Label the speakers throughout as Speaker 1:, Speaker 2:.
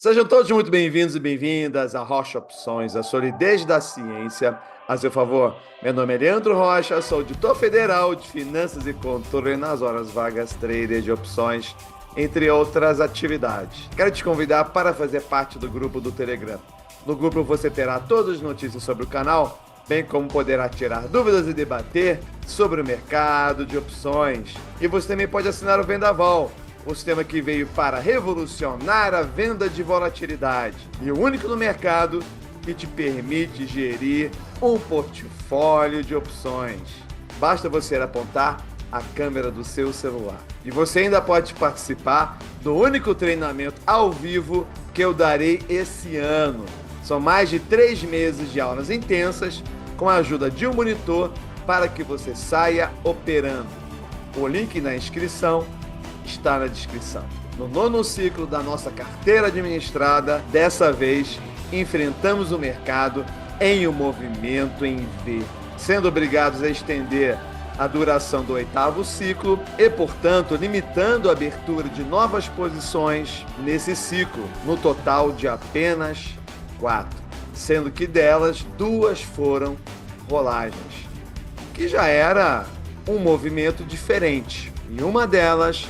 Speaker 1: Sejam todos muito bem-vindos e bem-vindas a Rocha Opções, a solidez da ciência a seu favor. Meu nome é Leandro Rocha, sou auditor federal de Finanças e Controle nas horas vagas, trader de opções, entre outras atividades. Quero te convidar para fazer parte do grupo do Telegram. No grupo você terá todas as notícias sobre o canal, bem como poderá tirar dúvidas e debater sobre o mercado de opções. E você também pode assinar o Vendaval, o sistema que veio para revolucionar a venda de volatilidade e o único no mercado que te permite gerir um portfólio de opções. Basta você apontar a câmera do seu celular. E você ainda pode participar do único treinamento ao vivo que eu darei esse ano. São mais de 3 meses de aulas intensas com a ajuda de um monitor para que você saia operando. O link na inscrição está na descrição. No 9º ciclo da nossa carteira administrada, dessa vez, enfrentamos o mercado em um movimento em V, sendo obrigados a estender a duração do 8º ciclo e, portanto, limitando a abertura de novas posições nesse ciclo, no total de apenas 4, sendo que delas 2 foram rolagens, que já era um movimento diferente, e uma delas,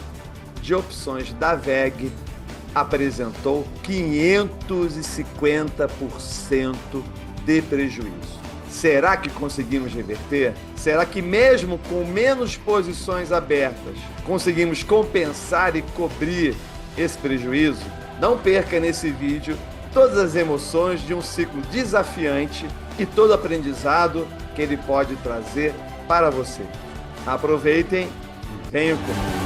Speaker 1: de opções da VEG, apresentou 550% de prejuízo. Será que conseguimos reverter? Será que mesmo com menos posições abertas, conseguimos compensar e cobrir esse prejuízo? Não perca nesse vídeo todas as emoções de um ciclo desafiante e todo aprendizado que ele pode trazer para você. Aproveitem e venham comigo.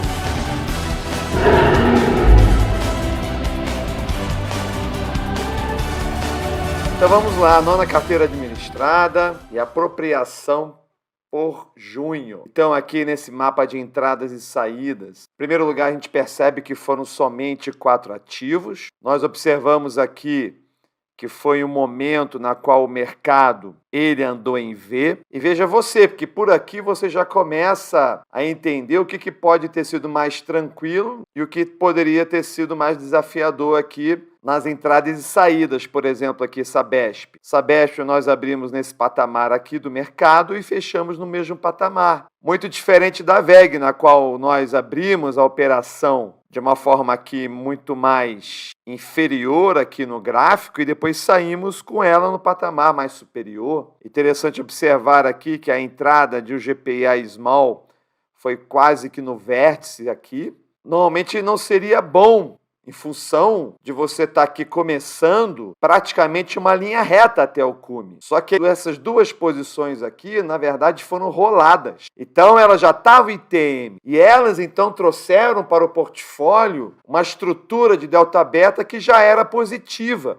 Speaker 1: Então vamos lá, 9ª carteira administrada e apropriação por junho. Então aqui nesse mapa de entradas e saídas, em primeiro lugar a gente percebe que foram somente 4 ativos. Nós observamos aqui que foi um momento na qual o mercado ele andou em V. E veja você, porque por aqui você já começa a entender o que pode ter sido mais tranquilo e o que poderia ter sido mais desafiador aqui nas entradas e saídas. Por exemplo, aqui Sabesp. Sabesp nós abrimos nesse patamar aqui do mercado e fechamos no mesmo patamar. Muito diferente da VEG, na qual nós abrimos a operação de uma forma aqui muito mais inferior aqui no gráfico e depois saímos com ela no patamar mais superior. Interessante observar aqui que a entrada de um GPI Small foi quase que no vértice aqui. Normalmente não seria bom em função de você estar aqui começando praticamente uma linha reta até o cume. Só que essas 2 posições aqui, na verdade, foram roladas. Então, elas já estavam em TM. E elas, então, trouxeram para o portfólio uma estrutura de delta-beta que já era positiva.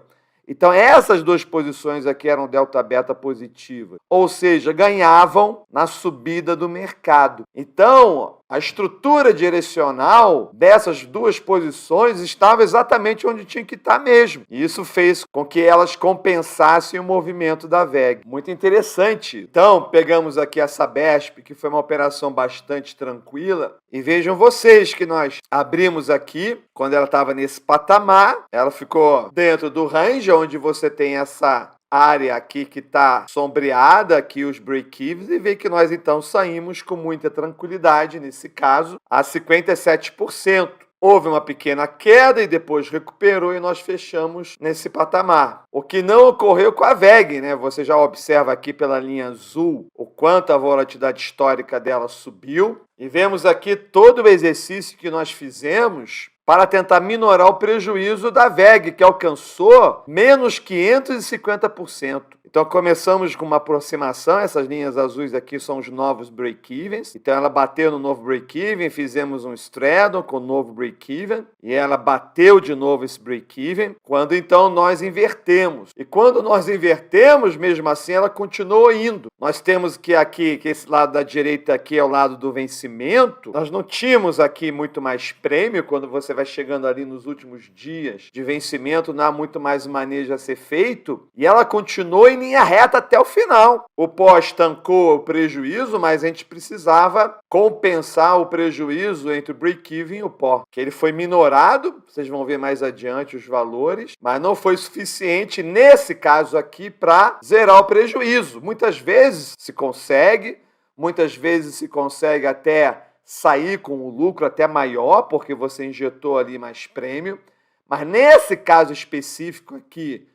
Speaker 1: Então, essas 2 posições aqui eram delta-beta positivas, ou seja, ganhavam na subida do mercado. Então, a estrutura direcional dessas 2 posições estava exatamente onde tinha que estar mesmo. E isso fez com que elas compensassem o movimento da VEG. Muito interessante. Então, pegamos aqui a Sabesp, que foi uma operação bastante tranquila. E vejam vocês que nós abrimos aqui, quando ela estava nesse patamar, ela ficou dentro do range, onde você tem essa área aqui que está sombreada, aqui os break-evens, e vê que nós então saímos com muita tranquilidade, nesse caso, a 57%. Houve uma pequena queda e depois recuperou e nós fechamos nesse patamar. O que não ocorreu com a VEG, né? Você já observa aqui pela linha azul o quanto a volatilidade histórica dela subiu. E vemos aqui todo o exercício que nós fizemos para tentar minorar o prejuízo da VEG, que alcançou menos 550%. Então, começamos com uma aproximação, essas linhas azuis aqui são os novos break-evens. Então, ela bateu no novo break-even, fizemos um straddle com o novo break-even, e ela bateu de novo esse break-even, quando então nós invertemos. E quando nós invertemos, mesmo assim, ela continuou indo. Nós temos que aqui, que esse lado da direita aqui é o lado do vencimento, nós não tínhamos aqui muito mais prêmio, quando você vai chegando ali nos últimos dias de vencimento, não há muito mais manejo a ser feito, e ela continuou em linha reta até o final. O pó estancou o prejuízo, mas a gente precisava compensar o prejuízo entre o break-even e o pó, que ele foi minorado, vocês vão ver mais adiante os valores, mas não foi suficiente nesse caso aqui para zerar o prejuízo. Muitas vezes se consegue, muitas vezes se consegue até sair com o lucro até maior, porque você injetou ali mais prêmio, mas nesse caso específico aqui,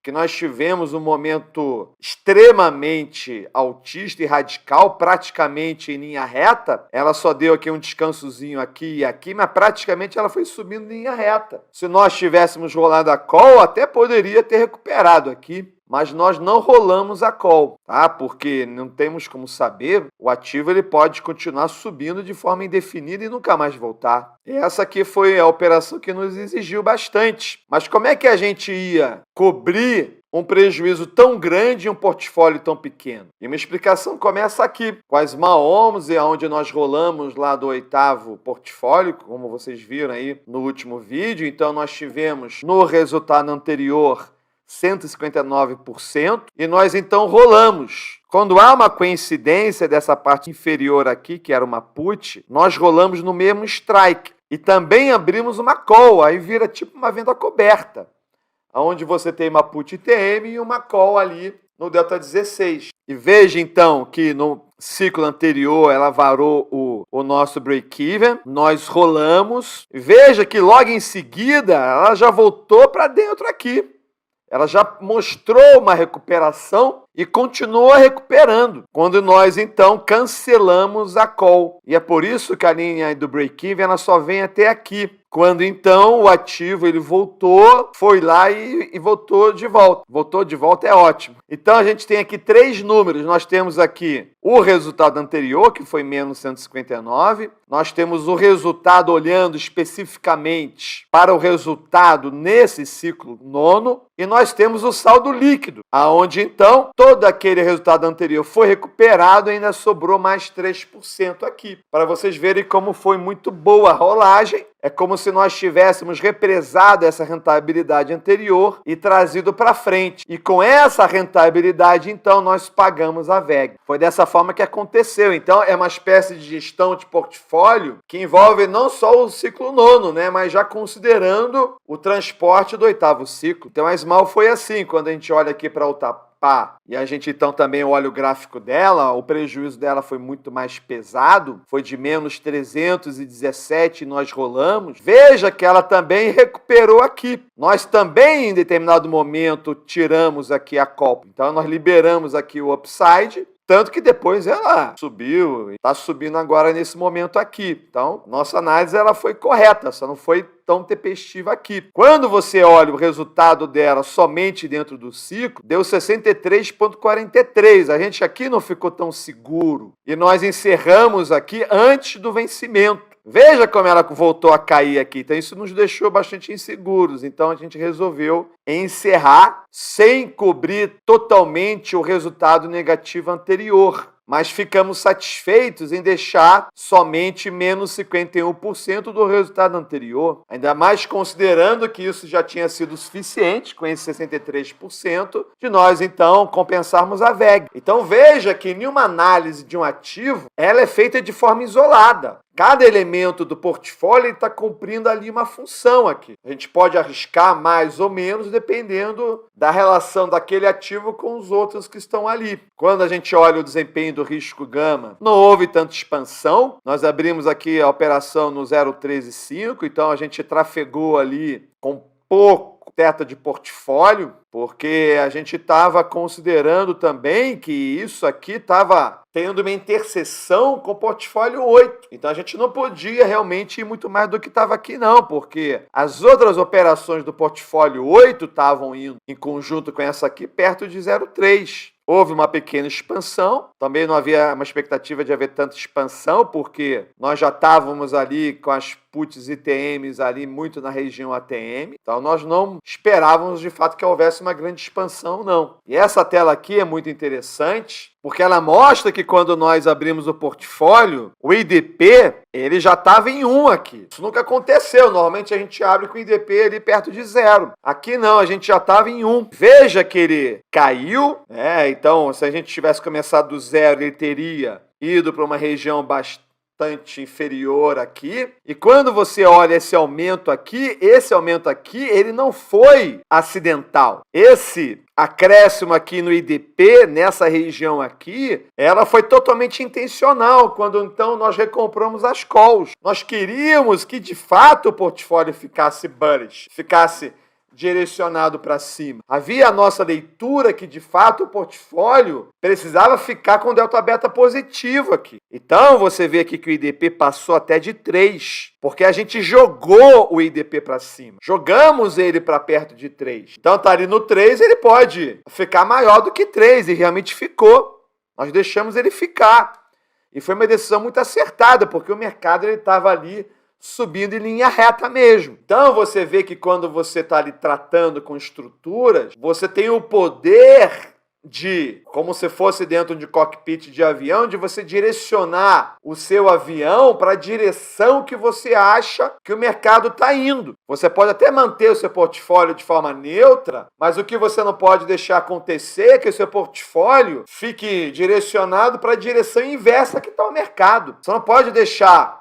Speaker 1: que nós tivemos um momento extremamente altista e radical, praticamente em linha reta, ela só deu aqui um descansozinho aqui e aqui, mas praticamente ela foi subindo em linha reta. Se nós tivéssemos rolado a call, até poderia ter recuperado aqui, mas nós não rolamos a call, tá? Porque não temos como saber, o ativo ele pode continuar subindo de forma indefinida e nunca mais voltar. E essa aqui foi a operação que nos exigiu bastante. Mas como é que a gente ia cobrir um prejuízo tão grande em um portfólio tão pequeno? E uma explicação começa aqui, com a Small Homes, e onde nós rolamos lá do 8º portfólio, como vocês viram aí no último vídeo. Então nós tivemos no resultado anterior 159%, e nós então rolamos. Quando há uma coincidência dessa parte inferior aqui, que era uma put, nós rolamos no mesmo strike. E também abrimos uma call, aí vira tipo uma venda coberta, onde você tem uma put ITM e uma call ali no delta 16. E veja então que no ciclo anterior ela varou o nosso break-even, nós rolamos, veja que logo em seguida ela já voltou para dentro aqui. Ela já mostrou uma recuperação e continua recuperando, quando nós, então, cancelamos a call. E é por isso que a linha do break-even ela só vem até aqui. Quando, então, o ativo ele voltou, foi lá e voltou de volta. Voltou de volta é ótimo. Então, a gente tem aqui 3 números. Nós temos aqui o resultado anterior, que foi menos 159. Nós temos o resultado olhando especificamente para o resultado nesse ciclo nono. E nós temos o saldo líquido, aonde, então, todo aquele resultado anterior foi recuperado e ainda sobrou mais 3% aqui. Para vocês verem como foi muito boa a rolagem. É como se nós tivéssemos represado essa rentabilidade anterior e trazido para frente. E com essa rentabilidade, então, nós pagamos a VEG. Foi dessa forma que aconteceu. Então, é uma espécie de gestão de portfólio que envolve não só o ciclo nono, né, mas já considerando o transporte do 8º ciclo. Então, a Small foi assim, quando a gente olha aqui para o TAPA, e a gente então também olha o gráfico dela, o prejuízo dela foi muito mais pesado, foi de menos 317 e nós rolamos. Veja que ela também recuperou aqui. Nós também, em determinado momento, tiramos aqui a call. Então, nós liberamos aqui o upside, tanto que depois ela subiu, e está subindo agora nesse momento aqui. Então, nossa análise ela foi correta, só não foi tão tempestiva aqui. Quando você olha o resultado dela somente dentro do ciclo, deu 63,43. A gente aqui não ficou tão seguro. E nós encerramos aqui antes do vencimento. Veja como ela voltou a cair aqui. Então, isso nos deixou bastante inseguros. Então, a gente resolveu encerrar sem cobrir totalmente o resultado negativo anterior. Mas ficamos satisfeitos em deixar somente menos 51% do resultado anterior. Ainda mais considerando que isso já tinha sido suficiente, com esse 63%, de nós, então, compensarmos a VEG. Então, veja que nenhuma análise de um ativo, ela é feita de forma isolada. Cada elemento do portfólio está cumprindo ali uma função aqui. A gente pode arriscar mais ou menos dependendo da relação daquele ativo com os outros que estão ali. Quando a gente olha o desempenho do risco gama, não houve tanta expansão. Nós abrimos aqui a operação no 0,135, então a gente trafegou ali com pouco teto de portfólio, porque a gente estava considerando também que isso aqui estava tendo uma interseção com o portfólio 8. Então a gente não podia realmente ir muito mais do que estava aqui não, porque as outras operações do portfólio 8 estavam indo em conjunto com essa aqui perto de 0,3. Houve uma pequena expansão, também não havia uma expectativa de haver tanta expansão, porque nós já estávamos ali com as puts ITMs ali muito na região ATM, então nós não esperávamos de fato que houvesse uma grande expansão, não. E essa tela aqui é muito interessante, porque ela mostra que quando nós abrimos o portfólio, o IDP, ele já estava em 1 aqui. Isso nunca aconteceu. Normalmente a gente abre com o IDP ali perto de 0. Aqui não, a gente já estava em 1. Veja que ele caiu, né? Então, se a gente tivesse começado do 0, ele teria ido para uma região bastante inferior aqui. E quando você olha esse aumento aqui, ele não foi acidental. Esse acréscimo aqui no IDP, nessa região aqui, ela foi totalmente intencional, quando então nós recompramos as calls. Nós queríamos que de fato o portfólio ficasse bullish, ficasse direcionado para cima. Havia a nossa leitura que, de fato, o portfólio precisava ficar com delta beta positivo aqui. Então, você vê aqui que o IDP passou até de 3, porque a gente jogou o IDP para cima. Jogamos ele para perto de 3. Então, tá ali no 3, ele pode ficar maior do que 3, e realmente ficou. Nós deixamos ele ficar. E foi uma decisão muito acertada, porque o mercado estava ali subindo em linha reta mesmo. Então, você vê que quando você está ali tratando com estruturas, você tem o poder de, como se fosse dentro de cockpit de avião, de você direcionar o seu avião para a direção que você acha que o mercado está indo. Você pode até manter o seu portfólio de forma neutra, mas o que você não pode deixar acontecer é que o seu portfólio fique direcionado para a direção inversa que está o mercado. Você não pode deixar,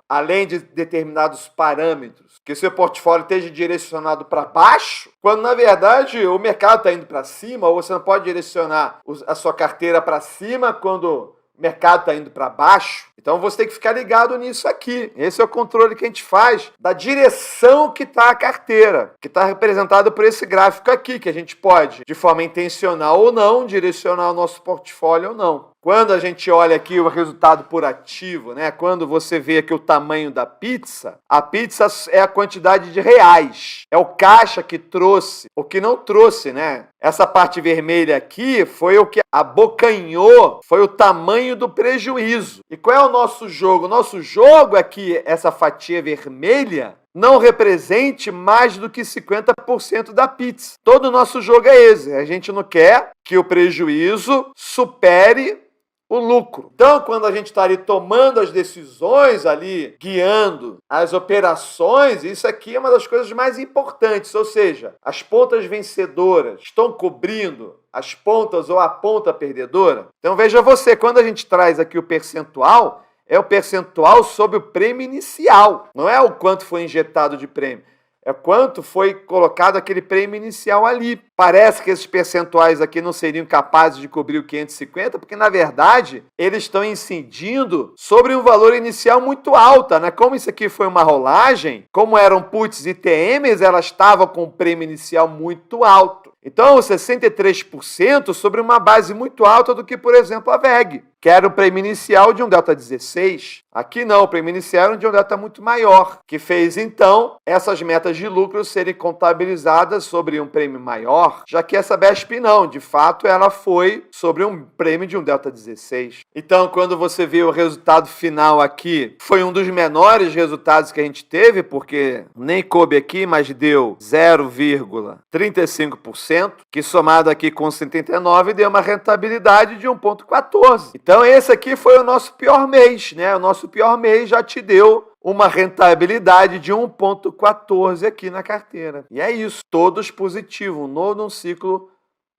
Speaker 1: além de determinados parâmetros, que o seu portfólio esteja direcionado para baixo, quando na verdade o mercado está indo para cima, ou você não pode direcionar a sua carteira para cima quando o mercado está indo para baixo. Então você tem que ficar ligado nisso aqui. Esse é o controle que a gente faz da direção que está a carteira, que está representado por esse gráfico aqui, que a gente pode, de forma intencional ou não, direcionar o nosso portfólio ou não. Quando a gente olha aqui o resultado por ativo, né? Quando você vê aqui o tamanho da pizza, a pizza é a quantidade de reais. É o caixa que trouxe, o que não trouxe, né? Essa parte vermelha aqui foi o que abocanhou, foi o tamanho do prejuízo. E qual é o nosso jogo? O nosso jogo é que essa fatia vermelha não represente mais do que 50% da pizza. Todo o nosso jogo é esse. A gente não quer que o prejuízo supere o lucro. Então, quando a gente está ali tomando as decisões ali, guiando as operações, isso aqui é uma das coisas mais importantes, ou seja, as pontas vencedoras estão cobrindo as pontas ou a ponta perdedora. Então, veja você, quando a gente traz aqui o percentual, é o percentual sobre o prêmio inicial, não é o quanto foi injetado de prêmio. É quanto foi colocado aquele prêmio inicial ali. Parece que esses percentuais aqui não seriam capazes de cobrir o 550, porque, na verdade, eles estão incidindo sobre um valor inicial muito alto, né? Como isso aqui foi uma rolagem, como eram puts e TMs, elas estavam com um prêmio inicial muito alto. Então, 63% sobre uma base muito alta do que, por exemplo, a VEG, que era o prêmio inicial de um delta 16. Aqui não, o prêmio inicial era de um delta muito maior, que fez, então, essas metas de lucro serem contabilizadas sobre um prêmio maior, já que essa BESP não, de fato, ela foi sobre um prêmio de um delta 16. Então, quando você vê o resultado final aqui, foi um dos menores resultados que a gente teve, porque nem coube aqui, mas deu 0,35%, que somado aqui com 79 deu uma rentabilidade de 1,14. Então esse aqui foi o nosso pior mês, né? O nosso pior mês já te deu uma rentabilidade de 1,14 aqui na carteira. E é isso, todos positivos, num ciclo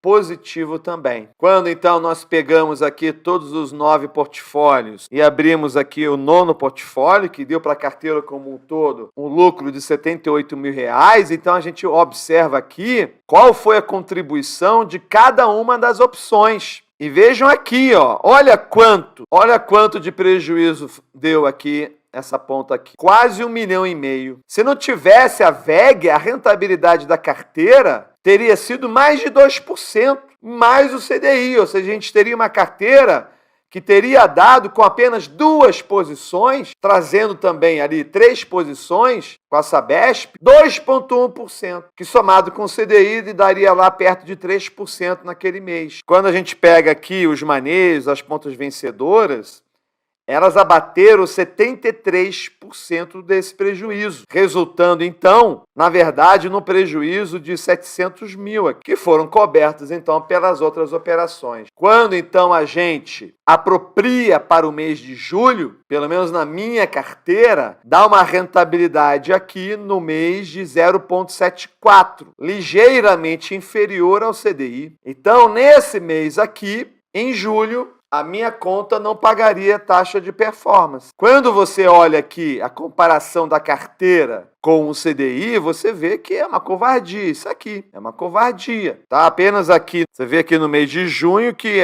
Speaker 1: positivo também. Quando então nós pegamos aqui todos os 9 portfólios e abrimos aqui o 9º portfólio, que deu para a carteira como um todo um lucro de R$78 mil, então a gente observa aqui qual foi a contribuição de cada uma das opções. E vejam aqui, ó, olha quanto de prejuízo deu aqui essa ponta aqui. Quase R$1,5 milhão. Se não tivesse a VEG, a rentabilidade da carteira teria sido mais de 2%, mais o CDI, ou seja, a gente teria uma carteira que teria dado com apenas 2 posições, trazendo também ali 3 posições com a Sabesp, 2,1%, que somado com o CDI daria lá perto de 3% naquele mês. Quando a gente pega aqui os manejos, as pontas vencedoras, elas abateram 73% desse prejuízo, resultando, então, na verdade, no prejuízo de 700 mil, que foram cobertos, então, pelas outras operações. Quando, então, a gente apropria para o mês de julho, pelo menos na minha carteira, dá uma rentabilidade aqui no mês de 0,74, ligeiramente inferior ao CDI. Então, nesse mês aqui, em julho, a minha conta não pagaria taxa de performance. Quando você olha aqui a comparação da carteira com o CDI, você vê que é uma covardia. Isso aqui é uma covardia. Tá? Apenas aqui, você vê aqui no mês de junho que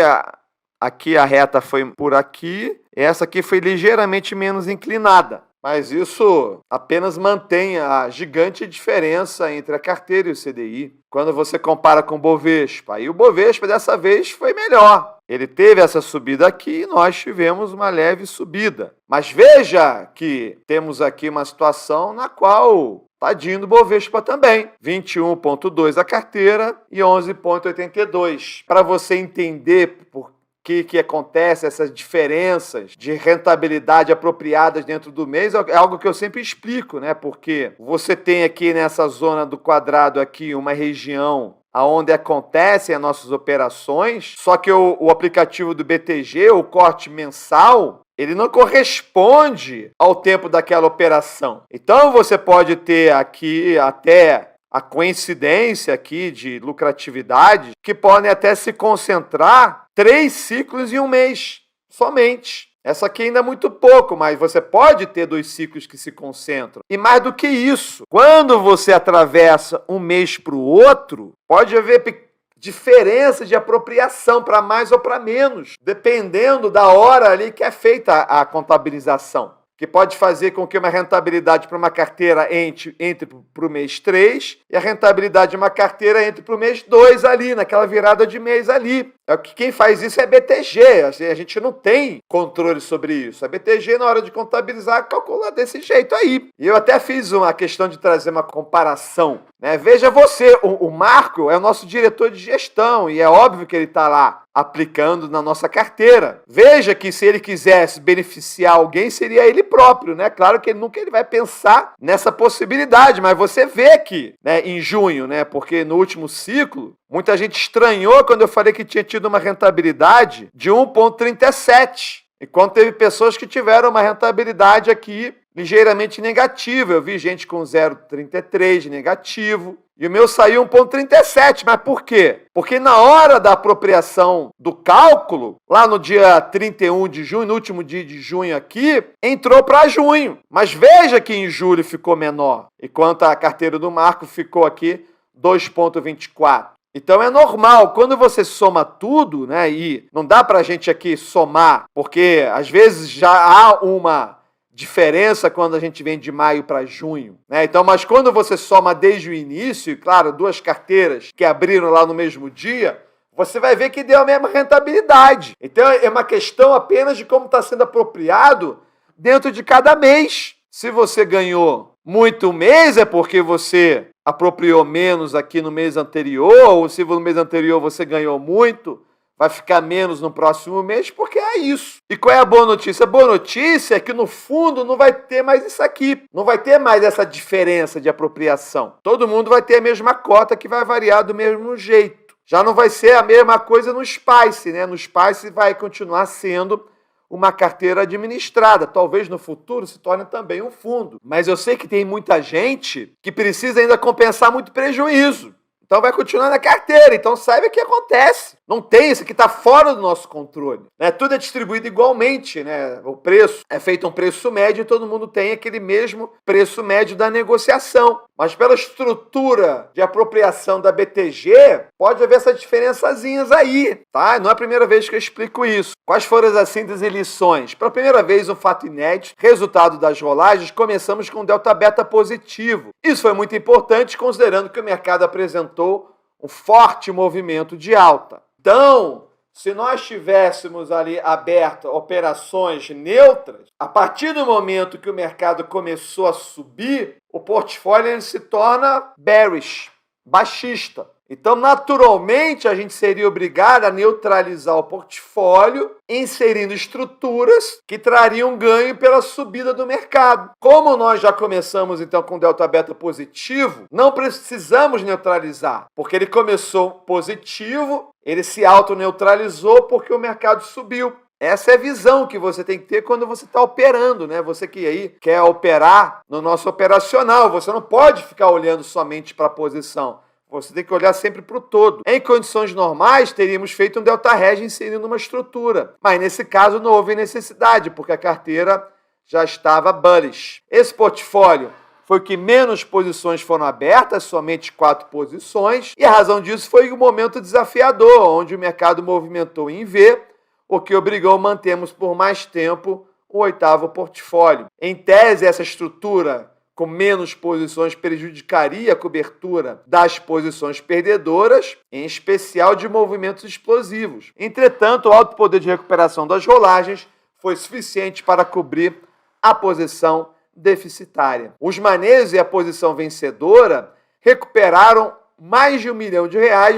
Speaker 1: aqui a reta foi por aqui, essa aqui foi ligeiramente menos inclinada. Mas isso apenas mantém a gigante diferença entre a carteira e o CDI. Quando você compara com o Bovespa, aí o Bovespa dessa vez foi melhor. Ele teve essa subida aqui e nós tivemos uma leve subida. Mas veja que temos aqui uma situação na qual tadinho do Bovespa também. 21,2 a carteira e 11,82. Para você entender por que acontece essas diferenças de rentabilidade apropriadas dentro do mês, é algo que eu sempre explico, né? Porque você tem aqui nessa zona do quadrado aqui uma região aonde acontecem as nossas operações, só que o aplicativo do BTG, o corte mensal, ele não corresponde ao tempo daquela operação. Então você pode ter aqui até a coincidência aqui de lucratividade, que podem até se concentrar 3 ciclos em um mês, somente. Essa aqui ainda é muito pouco, mas você pode ter 2 ciclos que se concentram. E mais do que isso, quando você atravessa um mês para o outro, pode haver diferença de apropriação para mais ou para menos, dependendo da hora ali que é feita a contabilização, que pode fazer com que uma rentabilidade para uma carteira entre para o mês 3 e a rentabilidade de uma carteira entre para o mês 2 ali, naquela virada de mês ali. Quem faz isso é BTG, a gente não tem controle sobre isso. A BTG, na hora de contabilizar, calcula desse jeito aí. E eu até fiz uma questão de trazer uma comparação, né? Veja você, o Marco é o nosso diretor de gestão e é óbvio que ele está lá aplicando na nossa carteira. Veja que se ele quisesse beneficiar alguém, seria ele próprio, né? Claro que ele vai pensar nessa possibilidade, mas você vê que, né, em junho, né, porque no último ciclo, muita gente estranhou quando eu falei que tinha tido uma rentabilidade de 1,37, enquanto teve pessoas que tiveram uma rentabilidade aqui ligeiramente negativa. Eu vi gente com 0,33 negativo, e o meu saiu 1,37. Mas por quê? Porque na hora da apropriação do cálculo, lá no dia 31 de junho, no último dia de junho aqui, entrou para junho. Mas veja que em julho ficou menor, enquanto a carteira do Marco ficou aqui 2,24. Então é normal, quando você soma tudo, né, e não dá para a gente aqui somar, porque às vezes já há uma diferença quando a gente vem de maio para junho, né? Então, mas quando você soma desde o início, e claro, 2 carteiras que abriram lá no mesmo dia, você vai ver que deu a mesma rentabilidade. Então é uma questão apenas de como está sendo apropriado dentro de cada mês. Se você ganhou muito mês, é porque você apropriou menos aqui no mês anterior, ou se no mês anterior você ganhou muito, vai ficar menos no próximo mês, porque é isso. E qual é a boa notícia? A boa notícia é que, no fundo, não vai ter mais isso aqui. Não vai ter mais essa diferença de apropriação. Todo mundo vai ter a mesma cota, que vai variar do mesmo jeito. Já não vai ser a mesma coisa no Spice, né? No Spice vai continuar sendo uma carteira administrada. Talvez no futuro se torne também um fundo. Mas eu sei que tem muita gente que precisa ainda compensar muito prejuízo. Então vai continuar na carteira. Então saiba o que acontece. Não tem, isso aqui está fora do nosso controle, né? Tudo é distribuído igualmente, né? O preço é feito um preço médio e todo mundo tem aquele mesmo preço médio da negociação. Mas pela estrutura de apropriação da BTG, pode haver essas diferençazinhas aí, tá? Não é a primeira vez que eu explico isso. Quais foram as síntese e lições? Pela primeira vez, um fato inédito, resultado das rolagens, começamos com delta beta positivo. Isso foi muito importante, considerando que o mercado apresentou um forte movimento de alta. Então, se nós tivéssemos ali aberto operações neutras, a partir do momento que o mercado começou a subir, o portfólio ele se torna bearish, baixista. Então, naturalmente, a gente seria obrigado a neutralizar o portfólio, inserindo estruturas que trariam ganho pela subida do mercado. Como nós já começamos, então, com delta beta positivo, não precisamos neutralizar, porque ele começou positivo, ele se autoneutralizou porque o mercado subiu. Essa é a visão que você tem que ter quando você está operando, né? Você que aí quer operar no nosso operacional, você não pode ficar olhando somente para a posição. Você tem que olhar sempre para o todo. Em condições normais, teríamos feito um delta hedge inserindo uma estrutura. Mas nesse caso não houve necessidade, porque a carteira já estava bullish. Esse portfólio foi que menos posições foram abertas, somente 4 posições. E a razão disso foi o momento desafiador, onde o mercado movimentou em V, o que obrigou a mantermos por mais tempo o 8º portfólio. Em tese, essa estrutura com menos posições prejudicaria a cobertura das posições perdedoras, em especial de movimentos explosivos. Entretanto, o alto poder de recuperação das rolagens foi suficiente para cobrir a posição deficitária. Os manejos e a posição vencedora recuperaram mais de R$1 milhão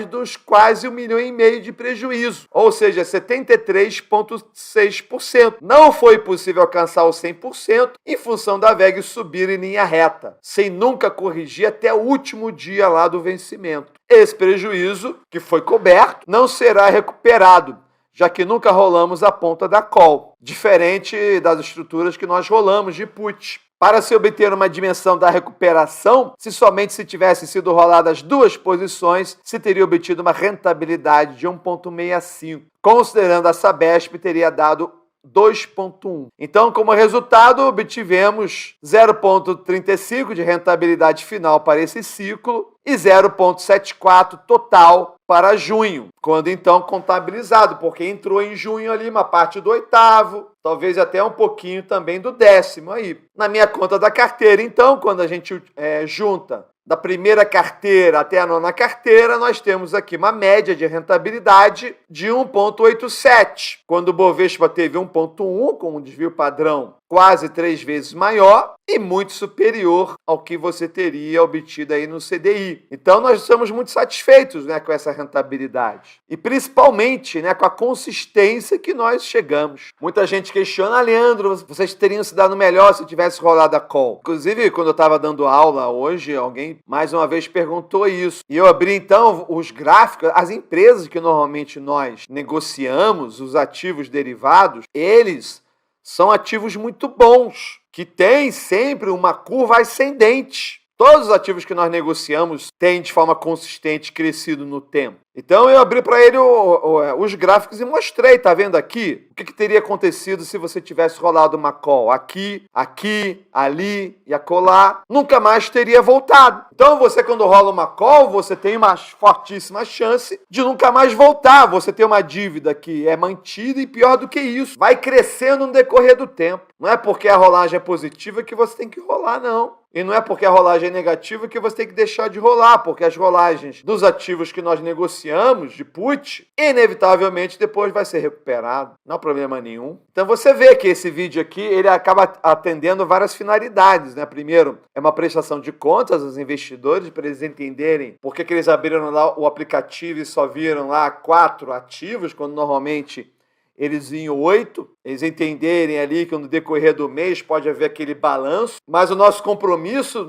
Speaker 1: dos quase R$1,5 milhão de prejuízo, ou seja, 73,6%. Não foi possível alcançar o 100% em função da VEG subir em linha reta, sem nunca corrigir até o último dia lá do vencimento. Esse prejuízo, que foi coberto, não será recuperado, já que nunca rolamos a ponta da call, diferente das estruturas que nós rolamos de put. Para se obter uma dimensão da recuperação, somente se tivessem sido roladas 2 posições, se teria obtido uma rentabilidade de 1,65. Considerando a Sabesp, teria dado 2,1. Então, como resultado, obtivemos 0,35 de rentabilidade final para esse ciclo e 0,74 total para junho, quando então contabilizado, porque entrou em junho ali uma parte do 8º, talvez até um pouquinho também do 10º aí. Na minha conta da carteira, então, quando a gente junta da primeira carteira até a 9ª carteira, nós temos aqui uma média de rentabilidade de 1,87. Quando o Bovespa teve 1,1, com um desvio padrão quase 3 vezes maior e muito superior ao que você teria obtido aí no CDI. Então, nós estamos muito satisfeitos, né, com essa rentabilidade. E, principalmente, né, com a consistência que nós chegamos. Muita gente questiona, Leandro, vocês teriam se dado melhor se tivesse rolado a call. Inclusive, quando eu estava dando aula hoje, alguém mais uma vez perguntou isso. E eu abri, então, os gráficos, as empresas que normalmente nós negociamos, os ativos derivados, eles são ativos muito bons, que têm sempre uma curva ascendente. Todos os ativos que nós negociamos têm, de forma consistente, crescido no tempo. Então, eu abri para ele os gráficos e mostrei, tá vendo aqui? O que teria acontecido se você tivesse rolado uma call aqui, ali e acolá? Nunca mais teria voltado. Então, você quando rola uma call, você tem uma fortíssima chance de nunca mais voltar. Você tem uma dívida que é mantida e pior do que isso, vai crescendo no decorrer do tempo. Não é porque a rolagem é positiva que você tem que rolar, não. E não é porque a rolagem é negativa que você tem que deixar de rolar, porque as rolagens dos ativos que nós negociamos, de put, inevitavelmente depois vai ser recuperado. Não há problema nenhum. Então você vê que esse vídeo aqui, ele acaba atendendo várias finalidades, né? Primeiro, é uma prestação de contas aos investidores, para eles entenderem por que eles abriram lá o aplicativo e só viram lá 4 ativos, quando normalmente eles vinham 8, eles entenderem ali que no decorrer do mês pode haver aquele balanço, mas o nosso compromisso,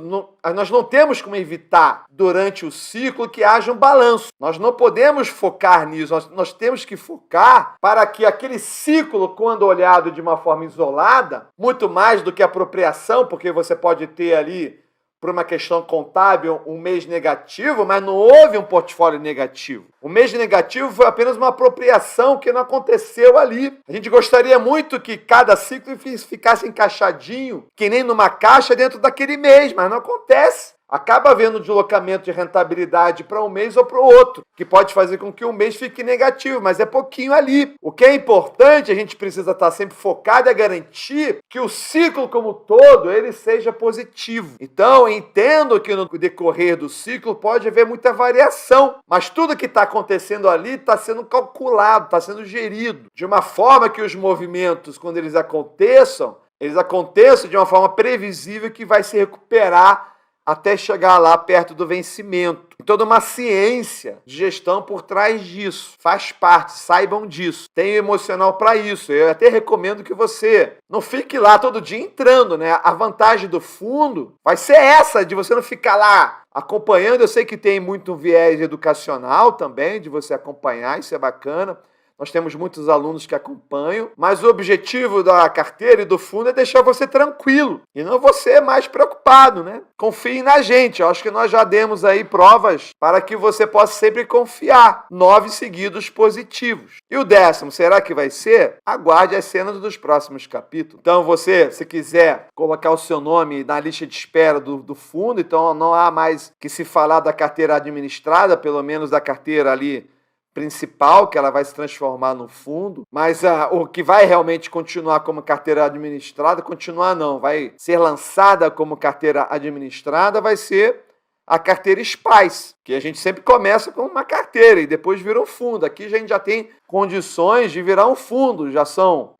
Speaker 1: nós não temos como evitar durante o ciclo que haja um balanço. Nós não podemos focar nisso, nós temos que focar para que aquele ciclo, quando olhado de uma forma isolada, muito mais do que apropriação, porque você pode ter ali, por uma questão contábil, um mês negativo, mas não houve um portfólio negativo. O mês negativo foi apenas uma apropriação que não aconteceu ali. A gente gostaria muito que cada ciclo ficasse encaixadinho, que nem numa caixa dentro daquele mês, mas não acontece. Acaba havendo deslocamento de rentabilidade para um mês ou para o outro, que pode fazer com que um mês fique negativo, mas é pouquinho ali. O que é importante, a gente precisa estar sempre focado, é garantir que o ciclo como um todo ele seja positivo. Então, entendo que no decorrer do ciclo pode haver muita variação, mas tudo que está acontecendo ali está sendo calculado, está sendo gerido, de uma forma que os movimentos, quando eles aconteçam de uma forma previsível que vai se recuperar até chegar lá perto do vencimento. Tem toda uma ciência de gestão por trás disso. Faz parte, saibam disso. Tem emocional para isso. Eu até recomendo que você não fique lá todo dia entrando, né? A vantagem do fundo vai ser essa, de você não ficar lá acompanhando. Eu sei que tem muito viés educacional também, de você acompanhar, isso é bacana. Nós temos muitos alunos que acompanham, mas o objetivo da carteira e do fundo é deixar você tranquilo e não você mais preocupado, né? Confie na gente. Eu acho que nós já demos aí provas para que você possa sempre confiar. 9 seguidos positivos. E o 10º, será que vai ser? Aguarde as cenas dos próximos capítulos. Então você, se quiser colocar o seu nome na lista de espera do fundo, então não há mais que se falar da carteira administrada, pelo menos da carteira ali principal, que ela vai se transformar no fundo, mas o que vai realmente continuar como carteira administrada, continuar não, vai ser lançada como carteira administrada, vai ser a carteira SPAIS, que a gente sempre começa com uma carteira e depois vira um fundo. Aqui a gente já tem condições de virar um fundo, já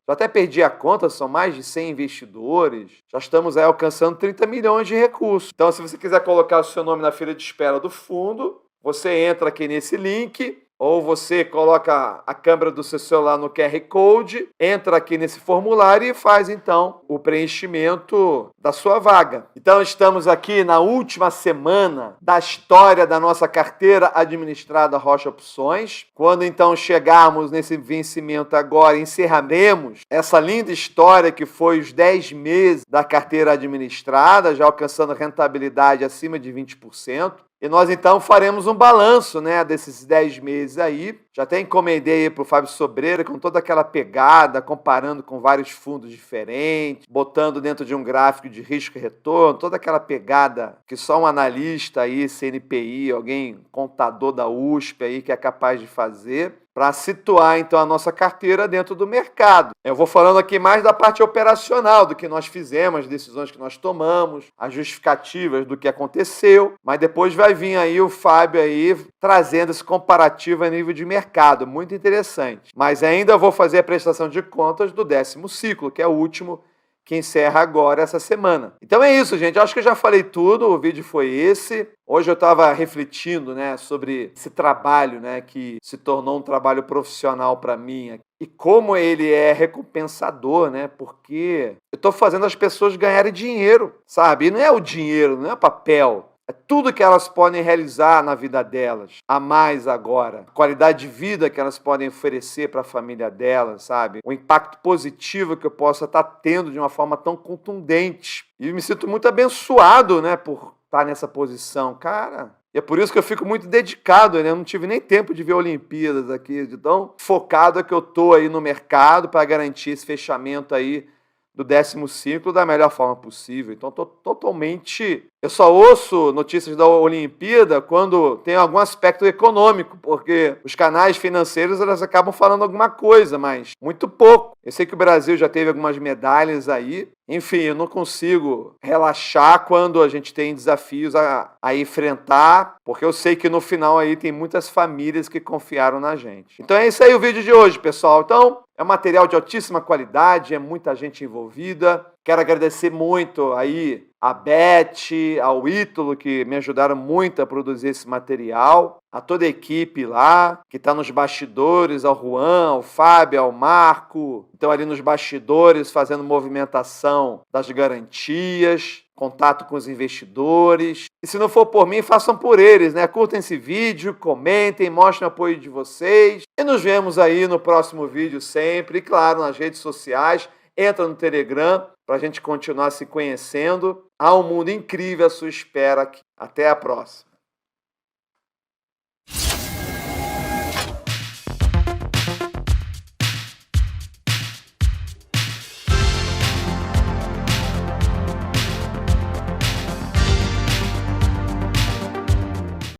Speaker 1: até perdi a conta, são mais de 100 investidores, já estamos aí alcançando 30 milhões de recursos. Então, se você quiser colocar o seu nome na fila de espera do fundo, você entra aqui nesse link, ou você coloca a câmera do seu celular no QR Code, entra aqui nesse formulário e faz, então, o preenchimento da sua vaga. Então, estamos aqui na última semana da história da nossa carteira administrada Rocha Opções. Quando, então, chegarmos nesse vencimento agora, encerraremos essa linda história que foi os 10 meses da carteira administrada, já alcançando rentabilidade acima de 20%. E nós, então, faremos um balanço, né, desses 10 meses aí. Já até encomendei para o Fábio Sobreira, com toda aquela pegada, comparando com vários fundos diferentes, botando dentro de um gráfico de risco e retorno, toda aquela pegada que só um analista aí, CNPI, alguém contador da USP aí que é capaz de fazer, para situar, então, a nossa carteira dentro do mercado. Eu vou falando aqui mais da parte operacional, do que nós fizemos, as decisões que nós tomamos, as justificativas do que aconteceu, mas depois vai vir aí o Fábio aí trazendo esse comparativo a nível de mercado, muito interessante. Mas ainda vou fazer a prestação de contas do 10º ciclo, que é o último que encerra agora essa semana. Então é isso, gente. Eu acho que eu já falei tudo, o vídeo foi esse. Hoje eu estava refletindo, né, sobre esse trabalho, né, que se tornou um trabalho profissional para mim e como ele é recompensador, né, porque eu estou fazendo as pessoas ganharem dinheiro, sabe? E não é o dinheiro, não é papel. É tudo que elas podem realizar na vida delas, a mais agora. A qualidade de vida que elas podem oferecer para a família delas, sabe? O impacto positivo que eu possa estar tendo de uma forma tão contundente. E me sinto muito abençoado, né, por estar nessa posição, cara. E é por isso que eu fico muito dedicado, né? Eu não tive nem tempo de ver Olimpíadas aqui, de tão focado que eu tô aí no mercado para garantir esse fechamento aí do 10º ciclo da melhor forma possível. Então, estou totalmente... Eu só ouço notícias da Olimpíada quando tem algum aspecto econômico, porque os canais financeiros elas acabam falando alguma coisa, mas muito pouco. Eu sei que o Brasil já teve algumas medalhas aí. Enfim, eu não consigo relaxar quando a gente tem desafios a enfrentar, porque eu sei que no final aí tem muitas famílias que confiaram na gente. Então é isso aí o vídeo de hoje, pessoal. Então, é um material de altíssima qualidade, é muita gente envolvida. Quero agradecer muito aí a Beth, ao Ítalo, que me ajudaram muito a produzir esse material, a toda a equipe lá, que está nos bastidores, ao Juan, ao Fábio, ao Marco, estão ali nos bastidores fazendo movimentação das garantias, contato com os investidores. E se não for por mim, façam por eles, né? Curtem esse vídeo, comentem, mostrem o apoio de vocês. E nos vemos aí no próximo vídeo sempre. E claro, nas redes sociais. Entra no Telegram para a gente continuar se conhecendo. Há um mundo incrível à sua espera aqui. Até a próxima.